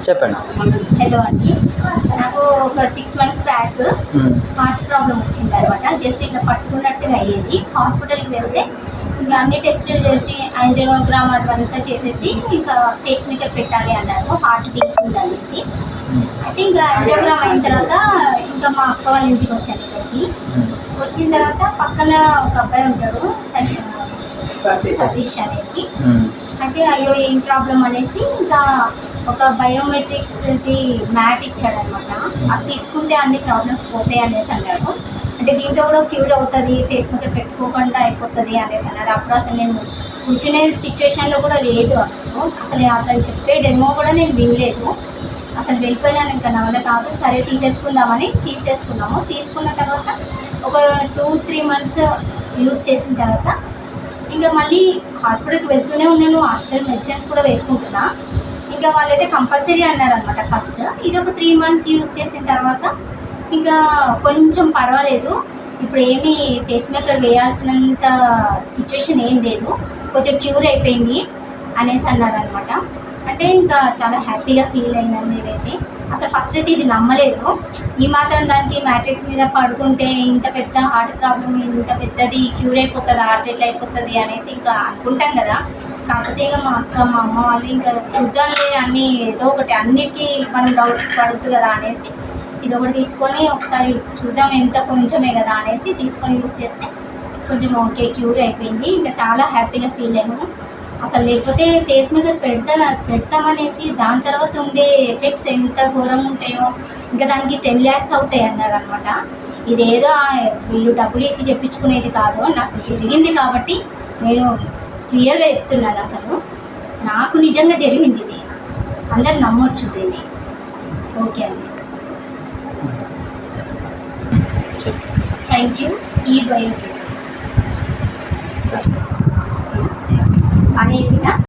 చెప్పండి. హలో అండి, నాకు ఒక 6 months బ్యాక్ హార్ట్ ప్రాబ్లం వచ్చింది అనమాట. జస్ట్ ఇట్లా పట్టుకున్నట్టుగా అయ్యేది. హాస్పిటల్కి వెళ్తే ఇంకా అన్ని టెస్టులు చేసి యాంజియోగ్రామ్ అదంతా చేసేసి ఇంకా పేస్ మేకర్ పెట్టాలి అన్నారు, హార్ట్ వీక్ ఉందనేసి. అయితే ఇంకా యాంజియోగ్రామ్ అయిన తర్వాత ఇంకా మా అక్క వాళ్ళ ఇంటికి వచ్చాను. ఇక్కడికి వచ్చిన తర్వాత పక్కన ఒక అబ్బాయి ఉంటాడు, సతీష్ అనేసి. అయితే అయ్యో ఏం ప్రాబ్లం అనేసి ఇంకా ఒక బయోమెట్రిక్స్ది మ్యాట్ ఇచ్చాడనమాట. అది తీసుకుంటే అన్ని ప్రాబ్లమ్స్ పోతాయి అనేసి అన్నాడు. అంటే దీంతో కూడా క్యూర్ అవుతుంది, ఫేస్ మేకర్ పెట్టుకోకుండా అయిపోతుంది అనేసి అన్నాడు. అప్పుడు అసలు నేను కూర్చునే సిచ్యువేషన్లో కూడా లేదు. అసలు అతను చెప్పే డెమో కూడా నేను వినలేదు. అసలు వెళ్ళిపోయినాను, ఇంకా నా వల్ల కాదు. సరే తీసేసుకుందామని తీసేసుకున్నాము. తీసుకున్న తర్వాత ఒక 2-3 months యూజ్ చేసిన తర్వాత ఇంకా మళ్ళీ హాస్పిటల్కి వెళ్తూనే ఉన్నాను. హాస్పిటల్ మెడిసిన్స్ కూడా వేసుకుంటున్నా. ఇంకా వాళ్ళైతే కంపల్సరీ అన్నారనమాట ఫస్ట్. ఇది ఒక 3 months యూజ్ చేసిన తర్వాత ఇంకా కొంచెం పర్వాలేదు, ఇప్పుడు ఏమీ ఫేస్ మేకర్ వేయాల్సినంత సిచ్యువేషన్ ఏం లేదు, కొంచెం క్యూర్ అయిపోయింది అనేసి అన్నారనమాట. అంటే ఇంకా చాలా హ్యాపీగా ఫీల్ అయినాను నేనైతే. అసలు ఫస్ట్ అయితే ఇది నమ్మలేదు. ఈ మాత్రం దానికి మ్యాట్రిక్స్ మీద పడుకుంటే ఇంత పెద్ద హార్ట్ ప్రాబ్లం, ఇంత పెద్దది క్యూర్ అయిపోతుంది, హార్ట్ ఎట్లా అయిపోతుంది అనేసి ఇంకా అనుకుంటాం కదా. కాకపోతే ఇక మా అక్క మా అమ్మ వాళ్ళు ఇంకా చూద్దాంలే అన్నీ ఏదో ఒకటి, అన్నిటికీ మనం డౌట్స్ పడద్దు కదా అనేసి ఇది ఒకటి తీసుకొని ఒకసారి చూద్దాం, ఎంత కొంచెమే కదా అనేసి తీసుకొని యూజ్ చేస్తే కొంచెం ఓకే క్యూర్ అయిపోయింది. ఇంకా చాలా హ్యాపీగా ఫీల్ అయ్యాను. అసలు లేకపోతే ఫేస్ మేకర్ పెడతామనేసి దాని తర్వాత ఉండే ఎఫెక్ట్స్ ఎంత ఘోరంగా ఉంటాయో, ఇంకా దానికి 10 lakhs అవుతాయి అన్నారు అనమాట. ఇదేదో వీళ్ళు డబ్బులు ఇచ్చి చెప్పించుకునేది కాదు, నాకు జరిగింది కాబట్టి నేను క్లియర్గా చెప్తున్నాను. అసలు నాకు నిజంగా జరిగింది ఇది, అందరు నమ్మొచ్చు దీన్ని. ఓకే అండి, థ్యాంక్ యూ. ఈ బయోటిక్ అనేది